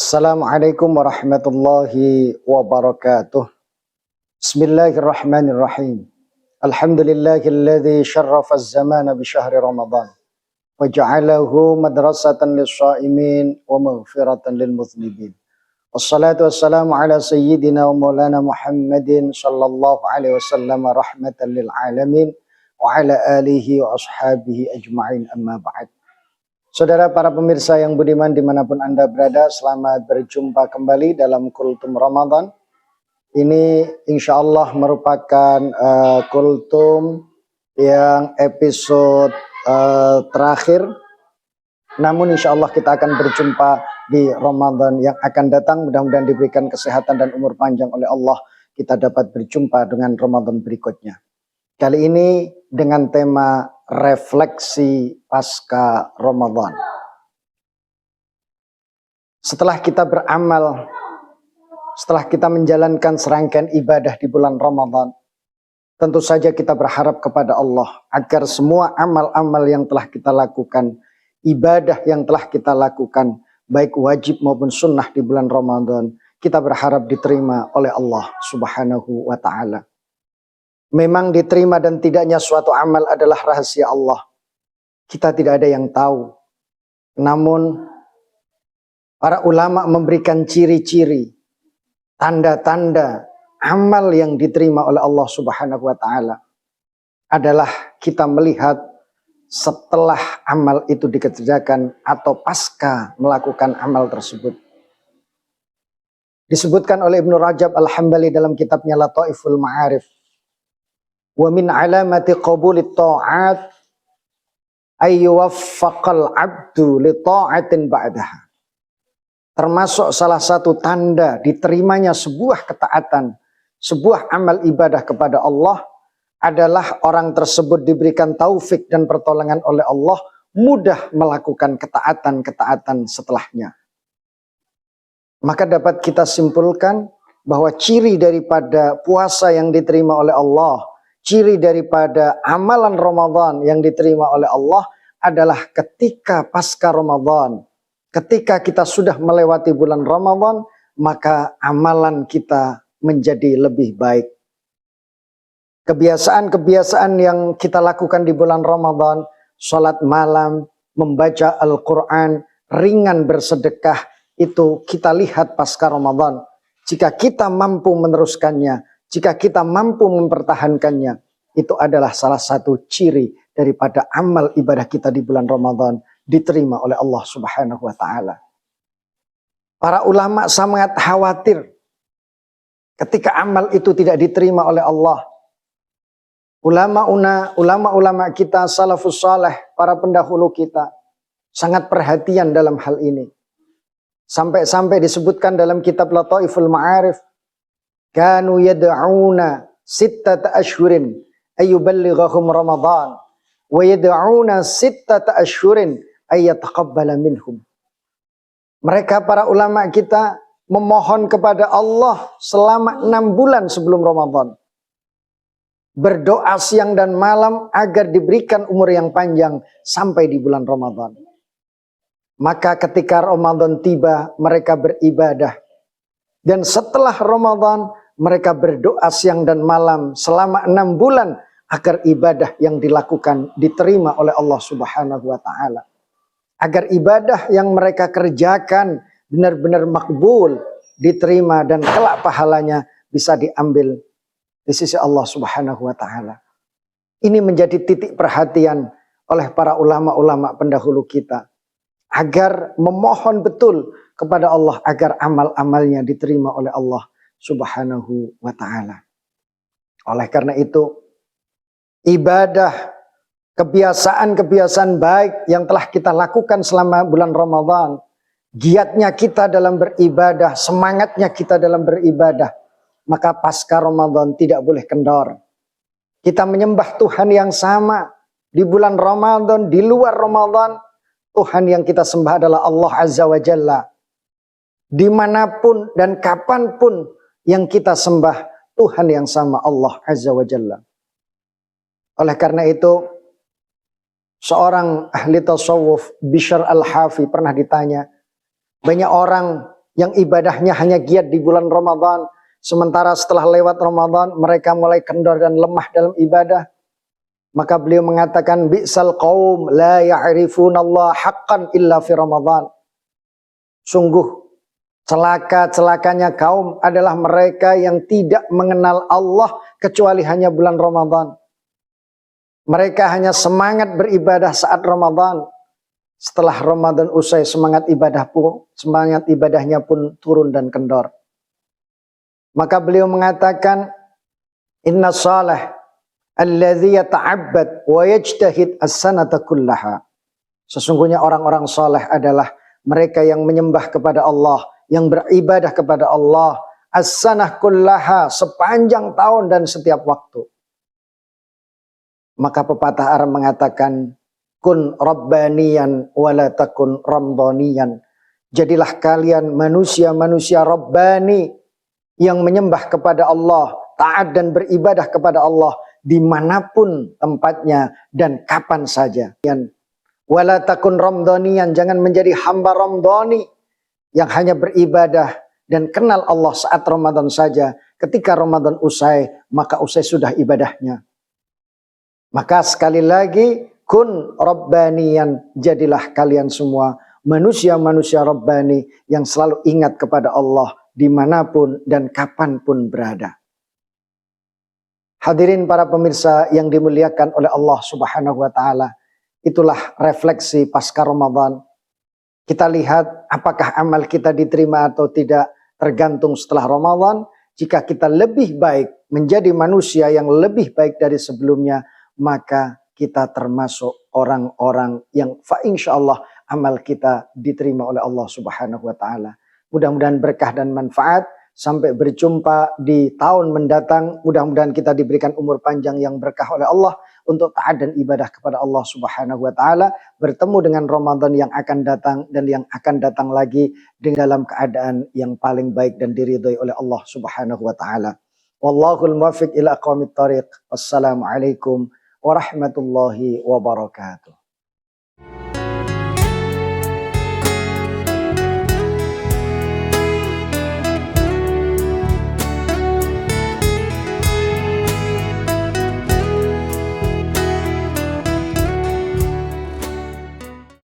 Assalamualaikum warahmatullahi wabarakatuh. Bismillahirrahmanirrahim. Alhamdulillahilladzi syarrafa az-zamana bi syahri Ramadan wa ja'alahu madrasatan lis-shaimin wa maghfiratan lil mudznibin. Wassalatu wassalamu ala sayyidina wa maulana Muhammadin sallallahu alaihi wasallam rahmatan lil alamin wa ala alihi wa ashabihi ajma'in, amma ba'd. Saudara para pemirsa yang budiman dimanapun Anda berada, selamat berjumpa kembali dalam Kultum Ramadan. Ini insya Allah merupakan Kultum yang episode terakhir. Namun insya Allah kita akan berjumpa di Ramadan yang akan datang. Mudah-mudahan diberikan kesehatan dan umur panjang oleh Allah. Kita dapat berjumpa dengan Ramadan berikutnya. Kali ini dengan tema refleksi pasca Ramadan. Setelah kita beramal, setelah kita menjalankan serangkaian ibadah di bulan Ramadan, tentu saja kita berharap kepada Allah agar semua amal-amal yang telah kita lakukan, ibadah yang telah kita lakukan, baik wajib maupun sunnah di bulan Ramadan, kita berharap diterima oleh Allah Subhanahu wa ta'ala. Memang diterima dan tidaknya suatu amal adalah rahasia Allah. Kita tidak ada yang tahu. Namun para ulama memberikan ciri-ciri, tanda-tanda amal yang diterima oleh Allah Subhanahu wa ta'ala adalah kita melihat setelah amal itu dikerjakan atau pasca melakukan amal tersebut. Disebutkan oleh Ibnu Rajab Al-Hambali dalam kitabnya Lataiful Ma'arif. Wa min alamati qabulit ta'at ayyuwaffaqal abdu li ta'atin ba'daha. Termasuk salah satu tanda diterimanya sebuah ketaatan, sebuah amal ibadah kepada Allah adalah orang tersebut diberikan taufik dan pertolongan oleh Allah, mudah melakukan ketaatan-ketaatan setelahnya. Maka dapat kita simpulkan bahwa ciri daripada puasa yang diterima oleh Allah, ciri daripada amalan Ramadan yang diterima oleh Allah adalah ketika pasca Ramadan. Ketika kita sudah melewati bulan Ramadan, maka amalan kita menjadi lebih baik. Kebiasaan-kebiasaan yang kita lakukan di bulan Ramadan, sholat malam, membaca Al-Quran, ringan bersedekah, itu kita lihat pasca Ramadan. Jika kita mampu meneruskannya, jika kita mampu mempertahankannya, itu adalah salah satu ciri daripada amal ibadah kita di bulan Ramadan diterima oleh Allah Subhanahu wa ta'ala. Para ulama sangat khawatir ketika amal itu tidak diterima oleh Allah. Ulama-ulama kita, salafus saleh, para pendahulu kita sangat perhatian dalam hal ini. Sampai-sampai disebutkan dalam kitab Lataiful Ma'arif, kanu yad'una sittata ashhurin ayyuballighahum Ramadan wa yad'una sittata ashhurin ayyataqabbala minhum. Mereka para ulama kita memohon kepada Allah selama 6 bulan sebelum Ramadan. Berdoa siang dan malam agar diberikan umur yang panjang sampai di bulan Ramadan. Maka ketika Ramadan tiba, mereka beribadah. Dan setelah Ramadan, mereka berdoa siang dan malam selama 6 bulan agar ibadah yang dilakukan diterima oleh Allah Subhanahu wa ta'ala. Agar ibadah yang mereka kerjakan benar-benar makbul, diterima, dan kelak pahalanya bisa diambil di sisi Allah Subhanahu wa ta'ala. Ini menjadi titik perhatian oleh para ulama-ulama pendahulu kita, agar memohon betul kepada Allah agar amal-amalnya diterima oleh Allah Subhanahu wa ta'ala. Oleh karena itu, ibadah, kebiasaan-kebiasaan baik yang telah kita lakukan selama bulan Ramadan, giatnya kita dalam beribadah, semangatnya kita dalam beribadah, maka pasca Ramadan tidak boleh kendor. Kita menyembah Tuhan yang sama di bulan Ramadan, di luar Ramadan. Tuhan yang kita sembah adalah Allah Azza wa Jalla. Dimanapun dan kapanpun yang kita sembah, Tuhan yang sama, Allah Azza wa Jalla. Oleh karena itu, seorang ahli tasawuf, Bishr al-Hafi, pernah ditanya, banyak orang yang ibadahnya hanya giat di bulan Ramadan, sementara setelah lewat Ramadan mereka mulai kendor dan lemah dalam ibadah. Maka beliau mengatakan, bi'sal qaum la ya'rifunallaha haqqan illa fi Ramadan. Sungguh celaka-celakanya kaum adalah mereka yang tidak mengenal Allah kecuali hanya bulan Ramadan. Mereka hanya semangat beribadah saat Ramadan. Setelah Ramadan usai, semangat ibadahnya pun turun dan kendor. Maka beliau mengatakan, inna salih alladhi yata'abbad wa yajtahid as-sanata kullaha. Sesungguhnya orang-orang saleh adalah mereka yang menyembah kepada Allah, yang beribadah kepada Allah as-sanah kullaha, sepanjang tahun dan setiap waktu. Maka pepatah Arab mengatakan, kun rabbaniyan wala takun ramdaniyan. Jadilah kalian manusia-manusia rabbani yang menyembah kepada Allah, taat dan beribadah kepada Allah dimanapun tempatnya dan kapan saja. Wala takun ramdaniyan, jangan menjadi hamba ramdani yang hanya beribadah dan kenal Allah saat Ramadan saja. Ketika Ramadan usai, maka usai sudah ibadahnya. Maka sekali lagi, kun rabbaniyan, jadilah kalian semua manusia-manusia rabbani yang selalu ingat kepada Allah dimanapun dan kapanpun berada. Hadirin para pemirsa yang dimuliakan oleh Allah Subhanahu wa Ta'ala, itulah refleksi pasca Ramadan. Kita lihat apakah amal kita diterima atau tidak tergantung setelah Ramadan. Jika kita lebih baik, menjadi manusia yang lebih baik dari sebelumnya, maka kita termasuk orang-orang yang insyaallah amal kita diterima oleh Allah Subhanahu wa Ta'ala. Mudah-mudahan berkah dan manfaat. Sampai berjumpa di tahun mendatang. Mudah-mudahan kita diberikan umur panjang yang berkah oleh Allah untuk taat dan ibadah kepada Allah Subhanahu wa Ta'ala. Bertemu dengan Ramadan yang akan datang dan yang akan datang lagi dalam keadaan yang paling baik dan diridhoi oleh Allah Subhanahu wa Ta'ala. Wallahul muwaffiq ila aqwamit thariq. Wassalamualaikum warahmatullahi wabarakatuh.